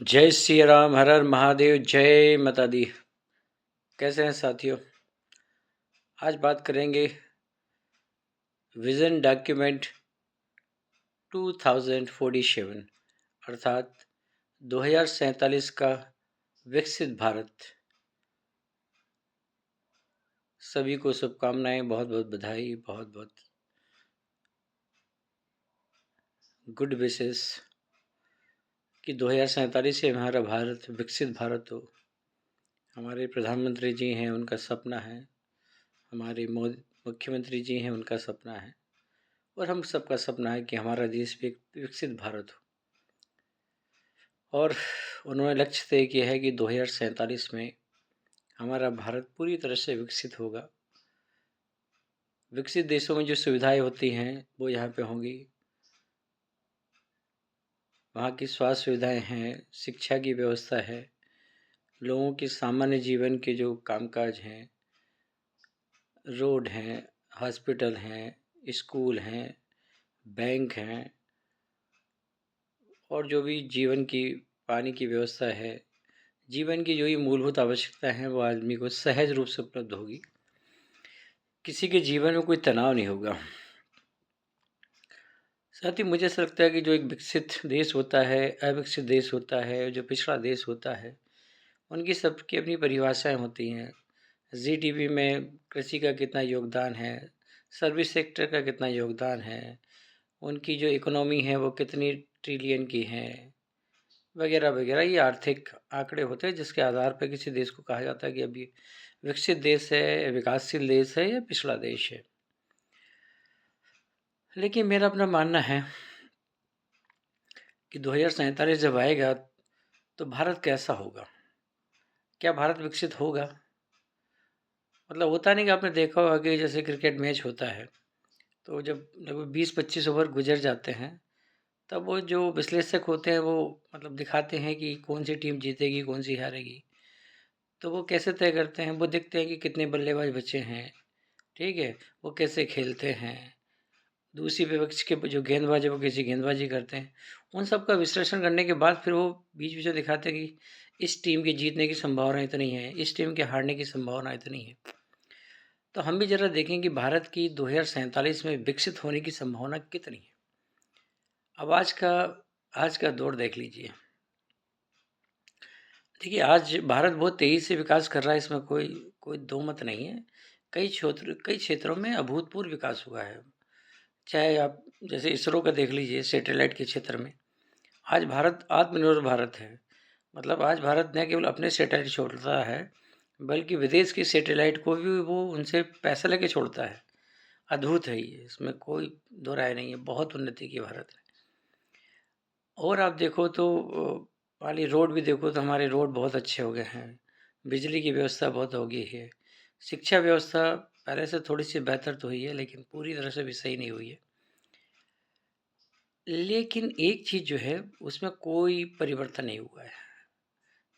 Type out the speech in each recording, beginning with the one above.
जय श्री राम, हर हर महादेव, जय माता दी। कैसे हैं साथियों? आज बात करेंगे विजन डॉक्यूमेंट 2047 अर्थात 2047 का विकसित भारत। सभी को शुभकामनाएं, बहुत बहुत बधाई, बहुत बहुत गुड विशेस कि 2047 से हमारा भारत विकसित भारत हो। हमारे प्रधानमंत्री जी हैं, उनका सपना है। हमारे मुख्यमंत्री जी हैं, उनका सपना है। और हम सबका सपना है कि हमारा देश भी एक विकसित भारत हो। और उन्होंने लक्ष्य तय किया है कि 2047 में हमारा भारत पूरी तरह से विकसित होगा। विकसित देशों में जो सुविधाएं होती हैं वो यहाँ पे होंगी। वहाँ की स्वास्थ्य सुविधाएं हैं, शिक्षा की व्यवस्था है, लोगों के सामान्य जीवन के जो कामकाज हैं, रोड हैं, हॉस्पिटल हैं, स्कूल हैं, बैंक हैं, और जो भी जीवन की पानी की व्यवस्था है, जीवन की जो भी मूलभूत आवश्यकता है वो आदमी को सहज रूप से उपलब्ध होगी। किसी के जीवन में कोई तनाव नहीं होगा। साथ ही मुझे ऐसा लगता है कि जो एक विकसित देश होता है, अविकसित देश होता है, जो पिछड़ा देश होता है, उनकी सबकी अपनी परिभाषाएं होती हैं। जीडीपी में कृषि का कितना योगदान है, सर्विस सेक्टर का कितना योगदान है, उनकी जो इकोनॉमी है वो कितनी ट्रिलियन की है, वगैरह वगैरह। ये आर्थिक आंकड़े होते हैं जिसके आधार पर किसी देश को कहा जाता है कि अभी विकसित देश है, विकासशील देश है या पिछड़ा देश है। लेकिन मेरा अपना मानना है कि 2047 जब आएगा तो भारत कैसा होगा? क्या भारत विकसित होगा? मतलब होता नहीं कि आपने देखा होगा कि जैसे क्रिकेट मैच होता है तो जब लगभग 20-25 ओवर गुजर जाते हैं तब वो जो विश्लेषक होते हैं वो मतलब दिखाते हैं कि कौन सी टीम जीतेगी, कौन सी हारेगी। तो वो कैसे तय करते हैं? वो देखते हैं कि कितने बल्लेबाज बचे हैं, ठीक है, वो कैसे खेलते हैं, दूसरी विपक्ष के जो गेंदबाज है वो कैसी गेंदबाजी करते हैं। उन सब का विश्लेषण करने के बाद फिर वो बीच बीच में दिखाते हैं कि इस टीम के जीतने की संभावना इतनी है, इस टीम के हारने की संभावना इतनी है। तो हम भी ज़रा देखें कि भारत की 2047 में विकसित होने की संभावना कितनी है। अब आज का दौर देख लीजिए। देखिए, आज भारत बहुत तेज़ी से विकास कर रहा है, इसमें कोई कोई दो मत नहीं है। कई क्षेत्रों में अभूतपूर्व विकास हुआ है। चाहे आप जैसे इसरो का देख लीजिए, सैटेलाइट के क्षेत्र में आज भारत आत्मनिर्भर भारत है। मतलब आज भारत न केवल अपने सैटेलाइट छोड़ता है बल्कि विदेश की सैटेलाइट को भी वो उनसे पैसा लेके छोड़ता है। अद्भुत है ये, इसमें कोई दो राय नहीं है। बहुत उन्नति की भारत ने। और आप देखो तो वाली रोड भी देखो तो हमारे रोड बहुत अच्छे हो गए हैं। बिजली की व्यवस्था बहुत हो गई है। शिक्षा व्यवस्था पहले से थोड़ी सी बेहतर तो हुई है लेकिन पूरी तरह से भी सही नहीं हुई है। लेकिन एक चीज़ जो है उसमें कोई परिवर्तन नहीं हुआ है,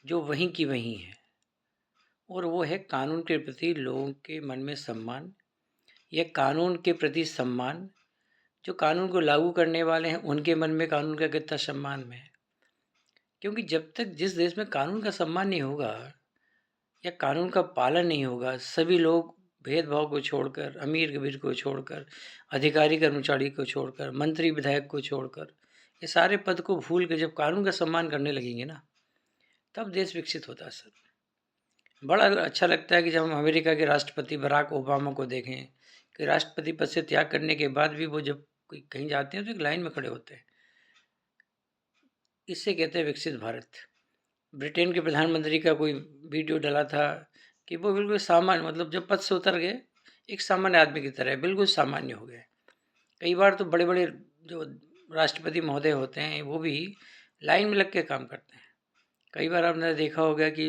जो वहीं की वहीं है। और वो है कानून के प्रति लोगों के मन में सम्मान, या कानून के प्रति सम्मान। जो कानून को लागू करने वाले हैं उनके मन में कानून का कितना सम्मान है। क्योंकि जब तक जिस देश में कानून का सम्मान नहीं होगा या कानून का पालन नहीं होगा, सभी लोग भेदभाव को छोड़कर, अमीर गरीब को छोड़कर, अधिकारी कर्मचारी को छोड़कर, मंत्री विधायक को छोड़कर, ये सारे पद को भूल कर जब कानून का सम्मान करने लगेंगे ना, तब देश विकसित होता है सर। बड़ा अच्छा लगता है कि जब हम अमेरिका के राष्ट्रपति बराक ओबामा को देखें कि राष्ट्रपति पद से त्याग करने के बाद भी वो जब कोई कहीं जाते हैं तो एक लाइन में खड़े होते हैं। इससे कहते हैं विकसित भारत। ब्रिटेन के प्रधानमंत्री का कोई वीडियो डाला था कि वो बिल्कुल सामान्य, मतलब जब पद से उतर गए एक सामान्य आदमी की तरह बिल्कुल सामान्य हो गए। कई बार तो बड़े बड़े जो राष्ट्रपति महोदय होते हैं वो भी लाइन में लग के काम करते हैं। कई बार आपने देखा होगा कि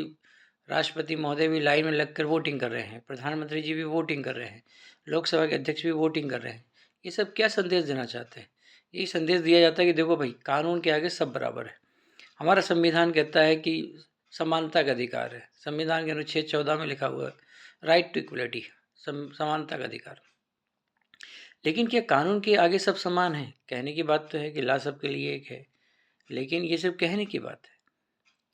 राष्ट्रपति महोदय भी लाइन में लगकर वोटिंग कर रहे हैं, प्रधानमंत्री जी भी वोटिंग कर रहे हैं, लोकसभा के अध्यक्ष भी वोटिंग कर रहे हैं। ये सब क्या संदेश देना चाहते हैं? यही संदेश दिया जाता है कि देखो भाई, कानून के आगे सब बराबर है। हमारा संविधान कहता है कि समानता का अधिकार है। संविधान के अनुच्छेद 14 में लिखा हुआ है राइट टू इक्वलिटी, समानता का अधिकार। लेकिन क्या कानून के आगे सब समान है? कहने की बात तो है कि ला सबके लिए एक है, लेकिन ये सिर्फ कहने की बात है।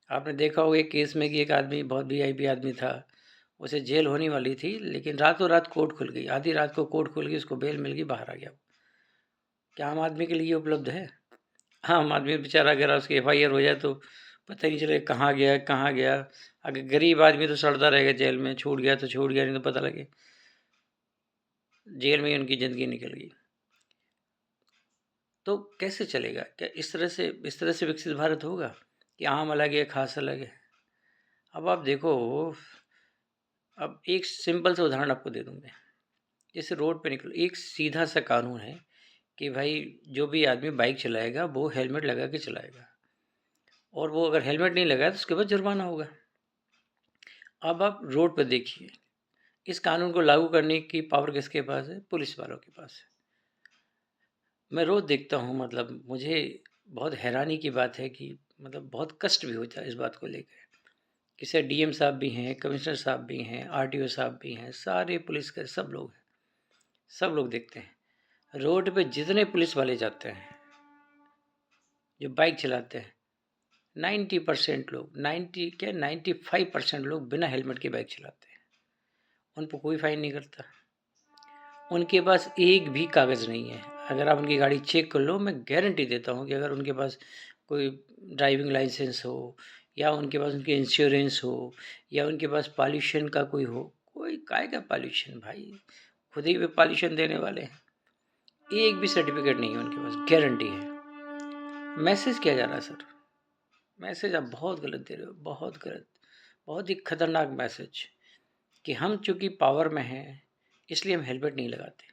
आपने देखा होगा एक केस में कि एक आदमी बहुत वीआईपी आदमी था, उसे जेल होने वाली थी, लेकिन रातों रात कोर्ट खुल गई, आधी रात को कोर्ट खुल गई, उसको बेल मिल गई, बाहर आ गया। क्या आम आदमी के लिए उपलब्ध है? आम आदमी बेचारा अगर उसकी एफआईआर हो जाए तो पता ही नहीं चले कहाँ गया कहाँ गया। अगर गरीब आदमी तो सड़ता रहेगा जेल में, छूट गया तो छूट गया, नहीं तो पता लगे जेल में ही उनकी ज़िंदगी निकल गई। तो कैसे चलेगा? क्या इस तरह से विकसित भारत होगा कि आम अलग है खास अलग है? अब आप देखो, अब एक सिंपल सा उदाहरण आपको दे दूं मैं। जैसे रोड पे निकलो, एक सीधा सा कानून है कि भाई जो भी आदमी बाइक चलाएगा वो हेलमेट लगा के चलाएगा, और वो अगर हेलमेट नहीं लगाया तो उसके बाद जुर्माना होगा। अब आप रोड पर देखिए, इस कानून को लागू करने की पावर किसके पास है? पुलिस वालों के पास है। मैं रोज़ देखता हूँ, मतलब मुझे बहुत हैरानी की बात है कि मतलब बहुत कष्ट भी होता है इस बात को लेकर कि सर डीएम साहब भी हैं, कमिश्नर साहब भी हैं, आरटीओ साहब भी हैं, सारे पुलिस के सब लोग हैं, सब लोग देखते हैं रोड पे जितने पुलिस वाले जाते हैं जो बाइक चलाते हैं, 90% लोग, 95% लोग बिना हेलमेट के बाइक चलाते हैं। उन पर कोई फाइन नहीं करता, उनके पास एक भी कागज़ नहीं है। अगर आप उनकी गाड़ी चेक कर लो, मैं गारंटी देता हूँ कि अगर उनके पास कोई ड्राइविंग लाइसेंस हो, या उनके पास उनके इंश्योरेंस हो, या उनके पास पॉल्यूशन का कोई हो, कोई काहे का पॉल्यूशन भाई, खुद ही पे पॉल्यूशन देने वाले हैं। एक भी सर्टिफिकेट नहीं है उनके पास, गारंटी है। मैसेज किया जा रहा है सर, मैसेज आप बहुत गलत दे रहे हो, बहुत गलत, बहुत ही खतरनाक मैसेज कि हम चूँकि पावर में हैं इसलिए हम हेलमेट नहीं लगाते।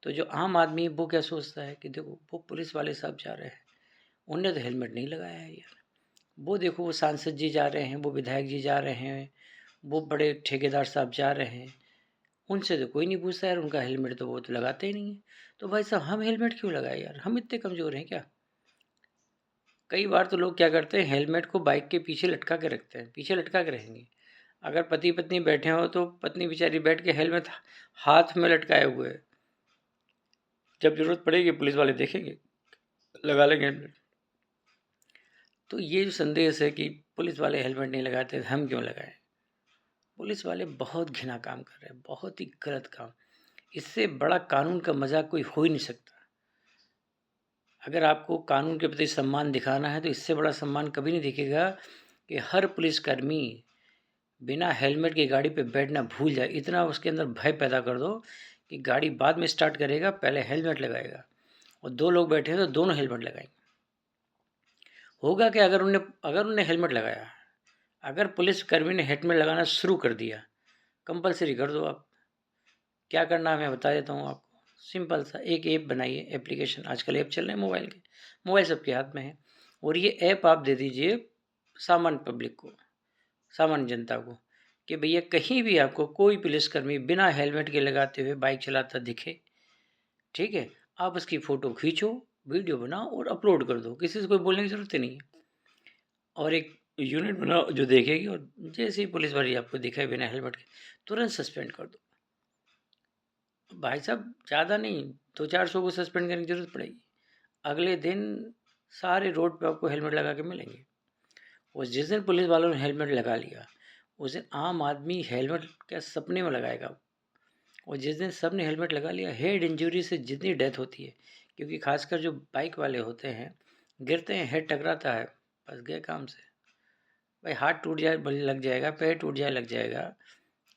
तो जो आम आदमी वो क्या सोचता है कि देखो वो पुलिस वाले साहब जा रहे हैं, उनने तो हेलमेट नहीं लगाया है यार। वो देखो वो सांसद जी जा रहे हैं, वो विधायक जी जा रहे हैं, वो बड़े ठेकेदार साहब जा रहे हैं, उनसे तो कोई नहीं पूछता यार, उनका हेलमेट तो वो तो लगाते ही नहीं है। तो भाई साहब हम हेलमेट क्यों लगाए यार? हम इतने कमज़ोर हैं क्या? कई बार तो लोग क्या करते हैं, हेलमेट को बाइक के पीछे लटका के रखते हैं, पीछे लटका के रहेंगे। अगर पति पत्नी बैठे हो तो पत्नी बेचारी बैठ के हेलमेट हाथ में लटकाए हुए है, जब जरूरत पड़ेगी पुलिस वाले देखेंगे, लगा लेंगे हेलमेट। तो ये जो संदेश है कि पुलिस वाले हेलमेट नहीं लगाते, हम क्यों लगाएं? पुलिस वाले बहुत घिना काम कर रहे हैं, बहुत ही गलत काम। इससे बड़ा कानून का मजाक कोई हो ही नहीं सकता। अगर आपको कानून के प्रति सम्मान दिखाना है तो इससे बड़ा सम्मान कभी नहीं दिखेगा कि हर पुलिसकर्मी बिना हेलमेट की गाड़ी पे बैठना भूल जाए। इतना उसके अंदर भय पैदा कर दो कि गाड़ी बाद में स्टार्ट करेगा, पहले हेलमेट लगाएगा, और दो लोग बैठे हैं तो दोनों हेलमेट लगाएंगे। होगा कि अगर उन्हें हेलमेट लगाया, अगर पुलिसकर्मी ने हेलमेट लगाना शुरू कर दिया, कंपलसरी कर दो आप। क्या करना है मैं बता देता हूँ आपको। सिंपल सा एक ऐप बनाइए, एप्लीकेशन, आजकल ऐप चल रहे हैं मोबाइल के, मोबाइल सबके हाथ में है, और ये ऐप आप दे दीजिए सामान्य पब्लिक को, सामान्य जनता को, कि भैया कहीं भी आपको कोई पुलिसकर्मी बिना हेलमेट के लगाते हुए बाइक चलाता दिखे, ठीक है, आप उसकी फ़ोटो खींचो, वीडियो बनाओ और अपलोड कर दो, किसी से कोई बोलने की ज़रूरत ही नहीं है। और एक यूनिट बनाओ जो देखेगी, और जैसे ही पुलिस वाली आपको दिखाए बिना हेलमेट के, तुरंत सस्पेंड कर दो। भाई साहब ज़्यादा नहीं, 200-400 को सस्पेंड करने की ज़रूरत पड़ेगी, अगले दिन सारे रोड पे आपको हेलमेट लगा के मिलेंगे। और जिस दिन पुलिस वालों ने हेलमेट लगा लिया, उस दिन आम आदमी हेलमेट क्या सपने में लगाएगा। और जिस दिन सब ने हेलमेट लगा लिया, हेड इंजरी से जितनी डेथ होती है, क्योंकि खासकर जो बाइक वाले होते हैं, गिरते हैं, हेड टकराता है, बस गए काम से। भाई हाथ टूट जाए लग जाएगा, पैर टूट जाए लग जाएगा,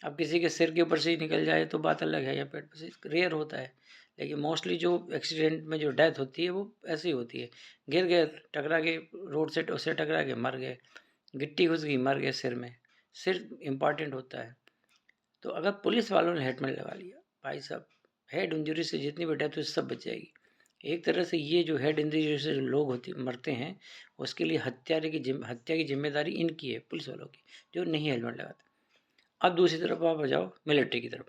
अब किसी के सिर के ऊपर से ही निकल जाए तो बात अलग है, या पेट पर से, रेयर होता है। लेकिन मोस्टली जो एक्सीडेंट में जो डेथ होती है वो ऐसी होती है, गिर गए, टकरा के, रोड से उससे टकरा के मर गए, गिट्टी घुस गई, मर गए सिर में। सिर इम्पॉर्टेंट होता है। तो अगर पुलिस वालों ने हेलमेट लगा लिया, भाई साहब हेड इंजरी से जितनी भी डेथ हुई सब बच जाएगी। एक तरह से ये जो हेड इंजरी से जो लोग होते मरते हैं, उसके लिए हत्या की जिम्मेदारी इनकी है, पुलिस वालों की, जो नहीं हेलमेट लगाते। अब दूसरी तरफ आप आ जाओ मिलिट्री की तरफ।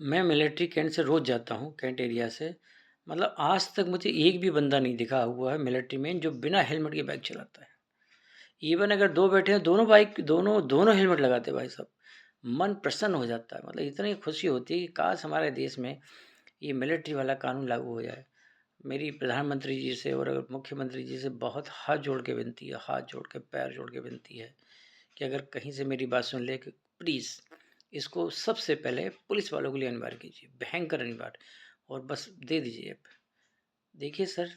मैं मिलिट्री कैंट से रोज़ जाता हूँ, कैंट एरिया से, मतलब आज तक मुझे एक भी बंदा नहीं दिखा हुआ है मिलिट्री में जो बिना हेलमेट के बाइक चलाता है। इवन अगर दो बैठे हैं, दोनों बाइक, दोनों दोनों हेलमेट लगाते हैं भाई साहब, मन प्रसन्न हो जाता है। मतलब इतनी खुशी होती है कि काश हमारे देश में ये मिलिट्री वाला कानून लागू हो जाए। मेरी प्रधानमंत्री जी से और अगर मुख्यमंत्री जी से बहुत हाथ जोड़ के विनती है, हाथ जोड़ के पैर जोड़ के विनती है कि अगर कहीं से मेरी बात सुन ले कि प्लीज़ इसको सबसे पहले पुलिस वालों के लिए अनिवार्य कीजिए, भयंकर अनिवार्य, और बस दे दीजिए ऐप। देखिए सर,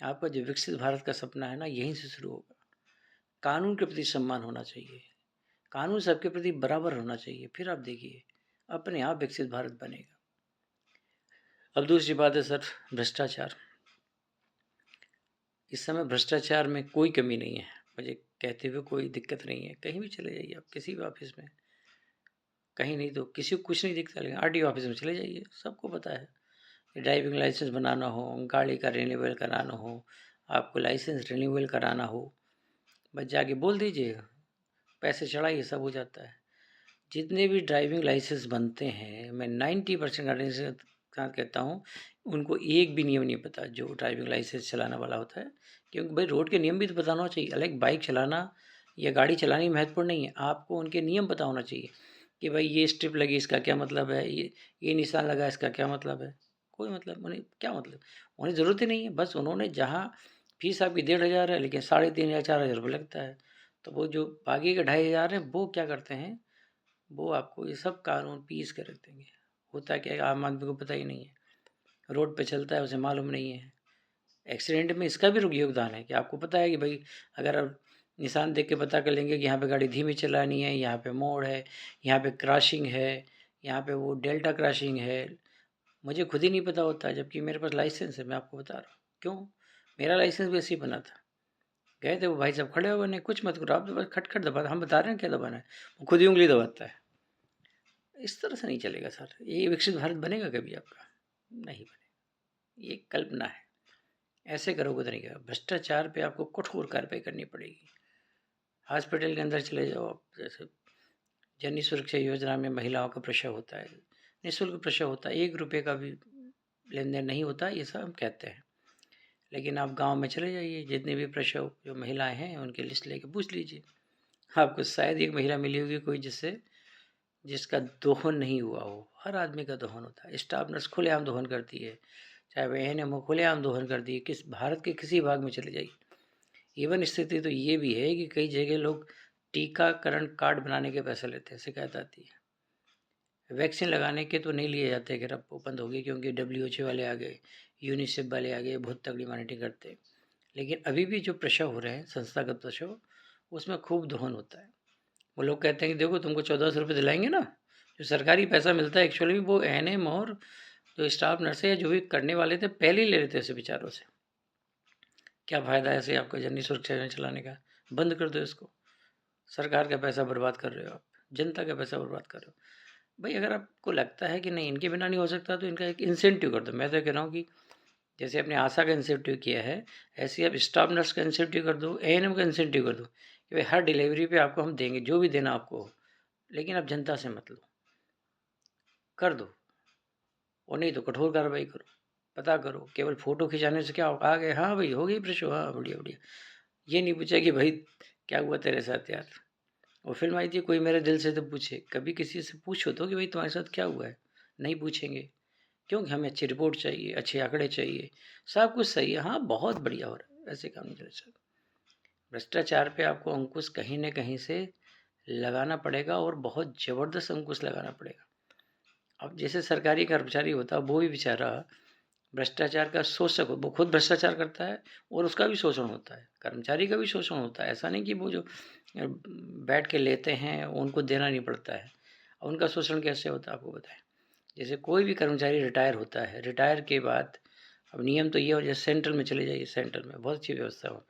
आपका जो विकसित भारत का सपना है ना, यहीं से शुरू होगा। कानून के प्रति सम्मान होना चाहिए, कानून सबके प्रति बराबर होना चाहिए, फिर आप देखिए अपने आप विकसित भारत बनेगा। अब दूसरी बात है सर, भ्रष्टाचार। इस समय भ्रष्टाचार में कोई कमी नहीं है, मुझे कहते हुए कोई दिक्कत नहीं है। कहीं भी चले जाइए आप, किसी भी ऑफिस में, कहीं नहीं तो किसी को कुछ नहीं दिखता, लेकिन आरटीओ ऑफिस में चले जाइए, सबको पता है कि ड्राइविंग लाइसेंस बनाना हो, गाड़ी का रिन्यूअल कराना हो, आपको लाइसेंस रिन्यूअल कराना हो, बस जाके बोल दीजिए, पैसे चढ़ाइए, सब हो जाता है। जितने भी ड्राइविंग लाइसेंस बनते हैं, मैं 90% गाड़ी से साथ कहता हूँ, उनको एक भी नियम नहीं पता जो ड्राइविंग लाइसेंस चलाने वाला होता है। क्योंकि भाई रोड के नियम भी तो पता होना चाहिए। अलग बाइक चलाना या गाड़ी चलानी महत्वपूर्ण नहीं है, आपको उनके नियम पता होना चाहिए कि भाई ये स्ट्रिप लगी इसका क्या मतलब है, ये निशान लगा इसका क्या मतलब है। कोई मतलब उन्हें क्या मतलब, उन्हें ज़रूरत ही नहीं है। बस उन्होंने जहाँ फीस आपकी 1500 है, लेकिन 3500 4000 रुपये लगता है, तो वो जो बाकी के 2500 है वो क्या करते हैं, वो आपको ये सब कानून पीस के रख देंगे। होता क्या है, आम आदमी को पता ही नहीं है, रोड पे चलता है उसे मालूम नहीं है। एक्सीडेंट में इसका भी योगदान है कि आपको पता है कि भाई अगर आप निशान देख के पता कर लेंगे कि यहाँ पे गाड़ी धीमी चलानी है, यहाँ पे मोड़ है, यहाँ पे क्रॉसिंग है, यहाँ पे वो डेल्टा क्रॉसिंग है, मुझे खुद ही नहीं पता होता है, जबकि मेरे पास लाइसेंस है। मैं आपको बता रहा हूँ क्यों, मेरा लाइसेंस भी ऐसे ही बना था। गए थे वो भाई साहब खड़े हुए, नहीं कुछ मत करो आप, तो बस खट खट दबा, हम बता रहे हैं क्या दबाना है, वो खुद ही उंगली दबाता है। इस तरह से नहीं चलेगा सर, ये विकसित भारत बनेगा कभी आपका? नहीं बनेगा, ये कल्पना है। ऐसे करोगे तो नहीं करेगा। भ्रष्टाचार पे आपको कठोर कार्रवाई करनी पड़ेगी। हॉस्पिटल के अंदर चले जाओ आप, जैसे जननी सुरक्षा योजना में महिलाओं का प्रसव होता है, निःशुल्क प्रसव होता है, 1 रुपये का भी लेन देन नहीं होता, ये सब हम कहते हैं। लेकिन आप गांव में चले जाइए, जितने भी प्रसव जो महिलाएं हैं उनकी लिस्ट लेके पूछ लीजिए, आपको शायद एक महिला मिली होगी कोई जिसका दोहन नहीं हुआ हो। हर आदमी का दोहन होता है, स्टाफ नर्स खुलेआम दोहन करती है, चाहे वह एएनएम खुलेआम दोहन करती है। किस भारत के किसी भाग में चले जाइए, इवन स्थिति तो ये भी है कि कई जगह लोग टीकाकरण कार्ड बनाने के पैसे लेते हैं, शिकायत आती है। वैक्सीन लगाने के तो नहीं लिए जाते, कि अब वो बंद हो गई क्योंकि WHO वाले आ गए, यूनिसेफ वाले आ गए, बहुत तगड़ी मॉनिटरिंग करते हैं। लेकिन अभी भी जो प्रसव हो रहे हैं, संस्थागत प्रसव, उसमें खूब दोहन होता है। वो लोग कहते हैं कि देखो तुमको 1400 रुपये दिलाएंगे ना, जो सरकारी पैसा मिलता है एक्चुअली वो एएनएम और जो स्टाफ नर्सें या जो भी करने वाले थे पहले ही ले लेते ऐसे बेचारों से। क्या फ़ायदा है ऐसे आपका जननी सुरक्षा योजना चलाने का? बंद कर दो इसको। सरकार का पैसा बर्बाद कर रहे हो आप, जनता का पैसा बर्बाद कर रहे हो। भाई अगर आपको लगता है कि नहीं इनके बिना नहीं हो सकता, तो इनका एक इंसेंटिव कर दो। मैं तो कह रहा हूँ कि जैसे अपने आशा का इंसेंटिव किया है, ऐसे ही आप स्टाफ नर्स का इंसेंटिव कर दो, एएनएम का इंसेंटिव कर दो कि भाई हर डिलीवरी पे आपको हम देंगे जो भी देना आपको हो, लेकिन आप जनता से मत लो, कर दो। और नहीं तो कठोर कार्रवाई करो, पता करो। केवल फ़ोटो खिंचाने से क्या होगा, आ गए हाँ भाई हो गई प्रेशो, हाँ बढ़िया बढ़िया, ये नहीं पूछा कि भाई क्या हुआ तेरे साथ यार। वो फिल्म आई थी कोई मेरे दिल से तो पूछे, कभी किसी से पूछो तो कि भाई तुम्हारे साथ क्या हुआ है, नहीं पूछेंगे क्योंकि हमें अच्छी रिपोर्ट चाहिए, अच्छे आंकड़े चाहिए, सब कुछ सही है, हाँ बहुत बढ़िया हो रहा है, ऐसे काम नहीं चले सर। भ्रष्टाचार पे आपको अंकुश कहीं न कहीं से लगाना पड़ेगा, और बहुत ज़बरदस्त अंकुश लगाना पड़ेगा। अब जैसे सरकारी कर्मचारी होता है वो भी बेचारा भ्रष्टाचार का शोषक, वो खुद भ्रष्टाचार करता है और उसका भी शोषण होता है, कर्मचारी का भी शोषण होता है। ऐसा नहीं कि वो जो बैठ के लेते हैं उनको देना नहीं पड़ता है। और उनका शोषण कैसे होता है आपको बताएं। जैसे कोई भी कर्मचारी रिटायर होता है, रिटायर के बाद अब नियम तो ये हो, जैसे सेंट्रल में चले जाइए, सेंट्रल में बहुत अच्छी व्यवस्था हो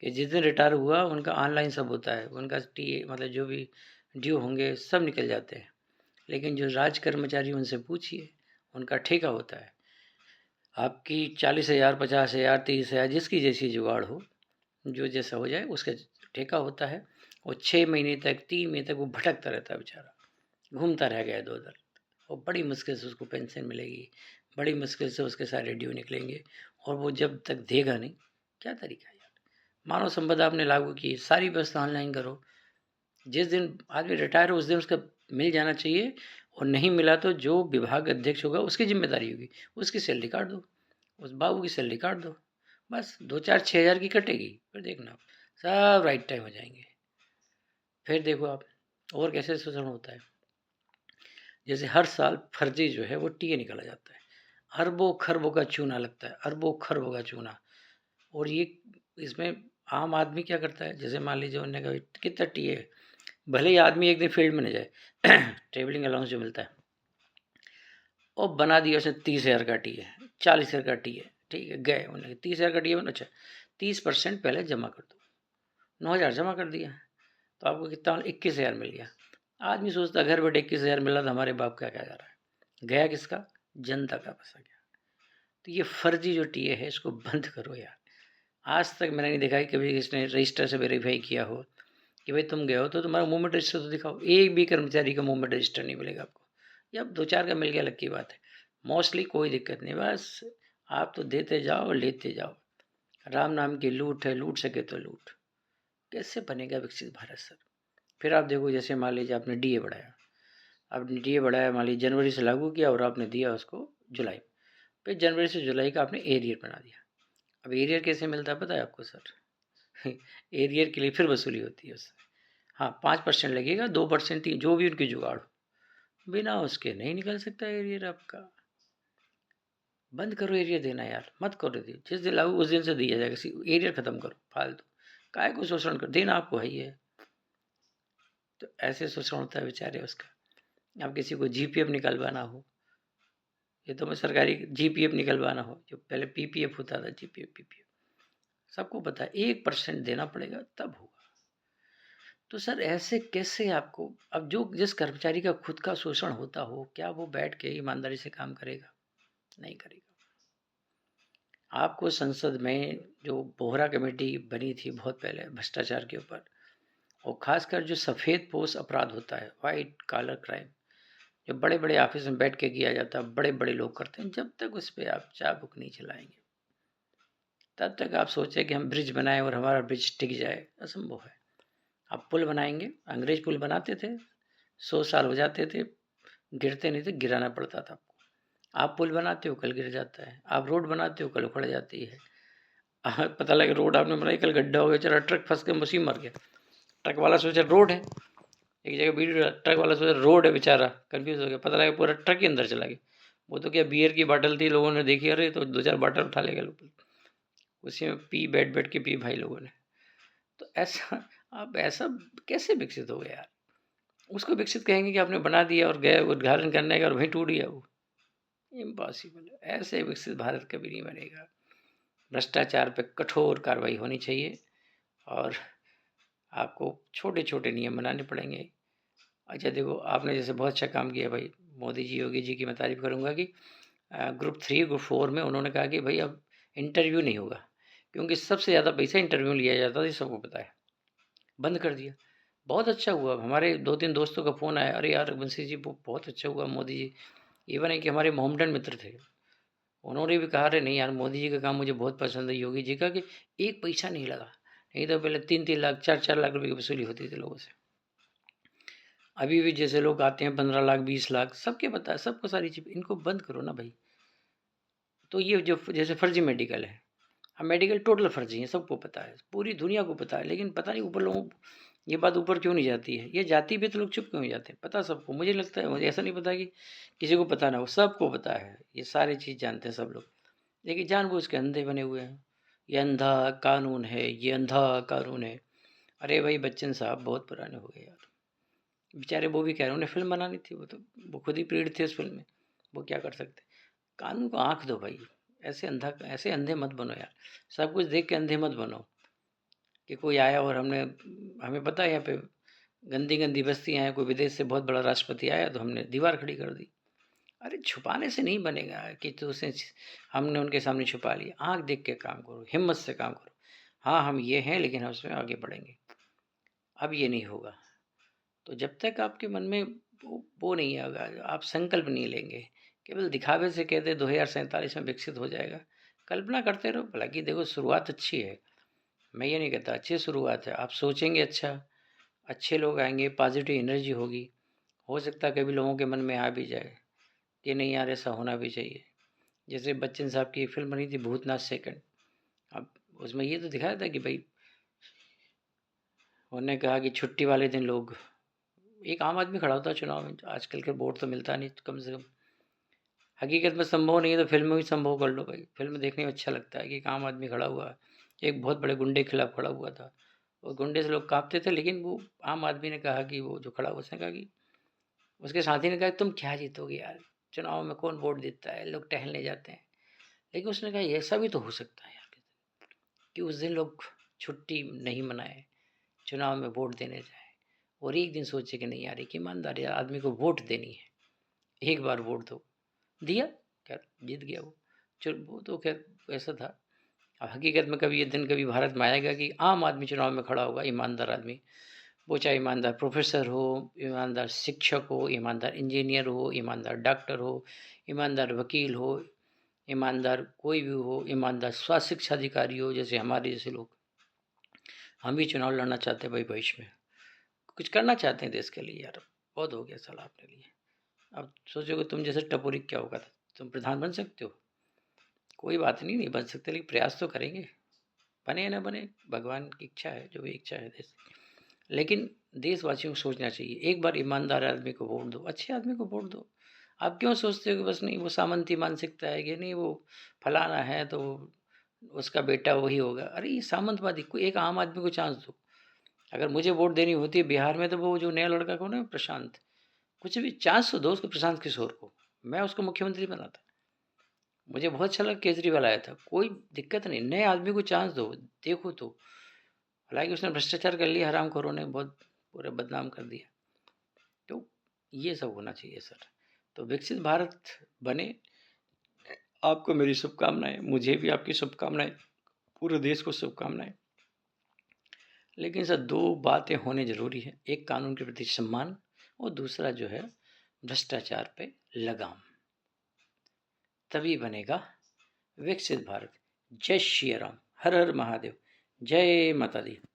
कि जिस दिन रिटायर हुआ उनका ऑनलाइन सब होता है, उनका टी मतलब जो भी ड्यू होंगे सब निकल जाते हैं। लेकिन जो राज कर्मचारी उनसे पूछिए, उनका ठेका होता है। आपकी 40,000 50,000 30,000 जिसकी जैसी जुगाड़ हो, जो जैसा हो जाए उसका ठेका होता है। और 6 महीने तक 3 महीने तक वो भटकता रहता है बेचारा, घूमता रह गया इधर उधर, और बड़ी मुश्किल से उसको पेंशन मिलेगी, बड़ी मुश्किल से उसके सारे ड्यू निकलेंगे, और वो जब तक देगा नहीं। क्या तरीका है यार। मानव संपदा आपने लागू की, सारी व्यवस्था ऑनलाइन करो, जिस दिन आदमी रिटायर हो उस दिन उसका मिल जाना चाहिए, और नहीं मिला तो जो विभाग अध्यक्ष होगा उसकी जिम्मेदारी होगी, उसकी सैलरी काट दो, उस बाबू की सैलरी काट दो, बस 2-4-6 हज़ार की कटेगी, फिर देखना आप सब राइट टाइम हो जाएंगे। फिर देखो आप और कैसे शोषण होता है। जैसे हर साल फर्जी जो है वो टीए निकाला जाता है, अरबों खरबों का चूना लगता है, अरबों खरबों का चूना। और ये इसमें आम आदमी क्या करता है, जैसे मान लीजिए उन्होंने कहा कितना टीए है, भले ही आदमी एक दिन फील्ड में नहीं जाए ट्रेवलिंग अलाउंस जो मिलता है और बना दिया उसने 30 हज़ार का टीए, 40 हज़ार का टीए, ठीक है, गए उन्होंने 30 हज़ार का टीए, अच्छा 30% पहले जमा कर दो, 9 हज़ार जमा कर दिया, तो आपको कितना 21 हज़ार मिल गया। आदमी सोचता घर बैठे 21 हज़ार मिला तो हमारे बाप का क्या जा रहा है, गया किसका, जनता का पैसा गया। तो ये फर्जी जो टीए है इसको बंद करो यार। आज तक मैंने नहीं देखा कि कभी किसने रजिस्टर से वेरीफाई किया हो कि भाई तुम गए हो तो तुम्हारा मूवमेंट रजिस्टर तो दिखाओ। एक भी कर्मचारी का मूवमेंट रजिस्टर नहीं मिलेगा आपको, या 2-4 का मिल गया अलग की बात है, मोस्टली कोई दिक्कत नहीं। बस आप तो देते जाओ लेते जाओ, राम नाम की लूट है, लूट सके तो लूट। कैसे बनेगा विकसित भारत सर। फिर आप देखो जैसे मान लीजिए आपने डीए बढ़ाया, आपने डीए बढ़ाया मान लीजिए जनवरी से लागू किया और आपने दिया उसको जुलाई, फिर जनवरी से जुलाई का आपने एरियर बना दिया। अब एरियर कैसे मिलता है पता है आपको सर एरियर के लिए फिर वसूली होती है उससे, हाँ 5% लगेगा, 2% जो भी उनकी जुगाड़ हो, बिना उसके नहीं निकल सकता एरियर आपका। बंद करो एरियर देना यार, मत करो दिए, जिस दिन लागू उस दिन से दिया जाएगा, एरियर खत्म करो फालतू, काय को शोषण कर देना आपको है ही है। तो ऐसे शोषण होता है बेचारे उसका। अब किसी को जीपीएफ निकलवाना हो, ये तो मैं सरकारी जीपीएफ निकलवाना हो, जो पहले पीपीएफ होता था, जीपीएफ पीपीएफ सबको पता है 1% देना पड़ेगा तब होगा। तो सर ऐसे कैसे आपको, अब जो जिस कर्मचारी का खुद का शोषण होता हो, क्या वो बैठ के ईमानदारी से काम करेगा, नहीं करेगा। आपको संसद में जो बोहरा कमेटी बनी थी बहुत पहले भ्रष्टाचार के ऊपर, और खासकर जो सफ़ेद पोश अपराध होता है, वाइट कॉलर क्राइम, जो बड़े बड़े ऑफिस में बैठ के किया जाता है, बड़े बड़े लोग करते हैं, जब तक उस पर आप चाबुक नहीं चलाएंगे तब तक आप सोचें कि हम ब्रिज बनाएं और हमारा ब्रिज टिक जाए, असंभव है। आप पुल बनाएंगे, अंग्रेज पुल बनाते थे, 100 साल हो जाते थे, गिरते नहीं थे, गिराना पड़ता था आपको। आप पुल बनाते हो कल गिर जाता है, आप रोड बनाते हो कल उखड़ जाती है। पता लगे रोड आपने बनाई कल गड्ढा हो गया, चला ट्रक फंस के मशीन मर गया, ट्रक वाला सोचा रोड है, एक जगह वीडियो, ट्रक वाला सोचा रोड है, बेचारा कंफ्यूज हो गया, पता लगा पूरा ट्रक ही अंदर चला गया। वो तो क्या बियर की बाटल थी, लोगों ने देखी, अरे तो 2-4 बाटल उठा ले गए, उसी में पी बैठ बैठ के पी भाई लोगों ने। तो ऐसा, आप ऐसा कैसे विकसित हो गया यार। उसको विकसित कहेंगे कि आपने बना दिया और गए उद्घाटन करने का और वहीं टूट गया वो, इम्पॉसिबल है। ऐसे विकसित भारत कभी नहीं बनेगा। भ्रष्टाचार पे कठोर कार्रवाई होनी चाहिए और आपको छोटे छोटे नियम बनाने पड़ेंगे। अच्छा देखो आपने जैसे बहुत अच्छा काम किया भाई, मोदी जी योगी जी की मैं तारीफ़ करूँगा कि ग्रुप 3 ग्रुप 4 में उन्होंने कहा कि भाई अब इंटरव्यू नहीं होगा, क्योंकि सबसे ज़्यादा पैसा इंटरव्यू में लिया जाता था, ये सबको पता है, बंद कर दिया। बहुत अच्छा हुआ, हमारे 2-3 दोस्तों का फ़ोन आया, अरे यार बंसी जी वो बहुत अच्छा हुआ मोदी जी, इवन है कि हमारे मोहम्मडन मित्र थे, उन्होंने भी कहा अरे नहीं यार मोदी जी का काम मुझे बहुत पसंद है, योगी जी का, कि एक पैसा नहीं लगा, नहीं तो पहले 3-3 लाख 4-4 लाख रुपए की वसूली होती थी लोगों से। अभी भी जैसे लोग आते हैं 15 लाख 20 लाख, सबके पता है, सबको सारी चीज़, इनको बंद करो ना भाई। तो ये जो जैसे फर्जी मेडिकल है, अब मेडिकल टोटल फर्जी है, सबको पता है, पूरी दुनिया को पता है, लेकिन पता नहीं ऊपर लोगों ये बात ऊपर क्यों नहीं जाती है, ये जाती भी तो लोग चुप क्यों हो जाते हैं। पता सबको, मुझे लगता है, मुझे ऐसा नहीं पता कि किसी को पता ना हो, सबको पता है, ये सारी चीज़ जानते हैं सब लोग, लेकिन जानबूझ के अंधे बने हुए हैं। ये अंधा कानून है, ये अंधा कानून है। अरे भाई बच्चन साहब बहुत पुराने हो गए यार, बेचारे वो भी कह रहे हैं, उन्हें फिल्म बनानी थी, वो तो वो खुद ही पीड़ित थे उस फिल्म में, वो क्या कर सकते। कानून को आँख दो भाई, ऐसे अंधे मत बनो यार, सब कुछ देख के अंधे मत बनो कि कोई आया और हमें पता है यहाँ पे गंदी गंदी बस्तियाँ हैं, कोई विदेश से बहुत बड़ा राष्ट्रपति आया तो हमने दीवार खड़ी कर दी। अरे छुपाने से नहीं बनेगा कि तो उसे हमने उनके सामने छुपा लिया, आँख देख के काम करो, हिम्मत से काम करो। हाँ हम ये हैं लेकिन हम उसमें आगे बढ़ेंगे, अब ये नहीं होगा। तो जब तक आपके मन में वो नहीं आएगा, आप संकल्प नहीं लेंगे, केवल दिखावे से कहते 2047 में विकसित हो जाएगा, कल्पना करते रहो, हालांकि देखो शुरुआत अच्छी है, मैं ये नहीं कहता, अच्छी शुरुआत है, आप सोचेंगे अच्छा, अच्छे लोग आएंगे, पॉजिटिव एनर्जी होगी, हो सकता है कभी लोगों के मन में आ भी जाए कि नहीं यार ऐसा होना भी चाहिए, जैसे बच्चन साहब की एक फ़िल्म बनी थी भूतनाथ सेकंड। अब उसमें ये तो दिखाया था कि भाई उन्होंने कहा कि छुट्टी वाले दिन लोग, एक आम आदमी खड़ा होता है चुनाव में, आजकल के वोट तो मिलता नहीं कम से कम। हकीकत में संभव नहीं है तो फिल्म में भी संभव कर लो भाई, फिल्म देखने में अच्छा लगता है कि एक आम आदमी खड़ा हुआ है, एक बहुत बड़े गुंडे के खिलाफ खड़ा हुआ था, और गुंडे से लोग काँपते थे, लेकिन वो आम आदमी ने कहा कि वो जो खड़ा हुआ उसने कहा कि, उसके साथी ने कहा तुम क्या जीतोगे यार, चुनाव में कौन वोट देता है, लोग टहलने जाते हैं। लेकिन उसने कहा ऐसा भी तो हो सकता है यार कि उस दिन लोग छुट्टी नहीं मनाए, चुनाव में वोट देने जाए, और एक दिन सोचे कि नहीं यार एक ईमानदार यार आदमी को वोट देनी है, एक बार वोट दो, दिया, खैर जीत गया वो। चल वो तो खैर ऐसा था। अब हकीकत में कभी ये दिन कभी भारत में आएगा कि आम आदमी चुनाव में खड़ा होगा, ईमानदार आदमी, वो चाहे ईमानदार प्रोफेसर हो, ईमानदार शिक्षक हो, ईमानदार इंजीनियर हो, ईमानदार डॉक्टर हो, ईमानदार वकील हो, ईमानदार कोई भी हो, ईमानदार स्वास्थ्य शिक्षा अधिकारी हो, जैसे हमारे जैसे लोग, हम भी चुनाव लड़ना चाहते हैं भाई भविष्य में, कुछ करना चाहते हैं देश के लिए यार, बहुत हो गया साला अपने लिए। अब सोचोगे तुम जैसे टपोरी क्या होगा, तुम प्रधान बन सकते हो, कोई बात नहीं, नहीं बन सकते, लेकिन प्रयास तो करेंगे, बने या ना बने भगवान की इच्छा है, जो भी इच्छा है देश। लेकिन देशवासियों को सोचना चाहिए, एक बार ईमानदार आदमी को वोट दो, अच्छे आदमी को वोट दो। आप क्यों सोचते हो कि बस नहीं वो सामंती मानसिकता है कि नहीं वो फलाना है तो उसका बेटा वही होगा, अरे ये सामंतवादी, कोई एक आम आदमी को चांस दो। अगर मुझे वोट देनी होती है बिहार में तो वो जो नया लड़का कौन है प्रशांत, कुछ भी चांस तो दो उसको, प्रशांत किशोर को, मैं उसको मुख्यमंत्री बनाता। मुझे बहुत अच्छा लगा केजरीवाल आया था, कोई दिक्कत नहीं, नए आदमी को चांस दो, देखो तो। हालांकि उसने भ्रष्टाचार कर लिया, हरामखोरों ने बहुत पूरा बदनाम कर दिया। तो ये सब होना चाहिए सर, तो विकसित भारत बने। आपको मेरी शुभकामनाएं, मुझे भी आपकी शुभकामनाएं, पूरे देश को शुभकामनाएं। लेकिन सर दो बातें होने जरूरी है, एक कानून के प्रति सम्मान, और दूसरा जो है भ्रष्टाचार पे लगाम, तभी बनेगा विकसित भारत। जय श्री राम, हर हर महादेव, जय माता दी।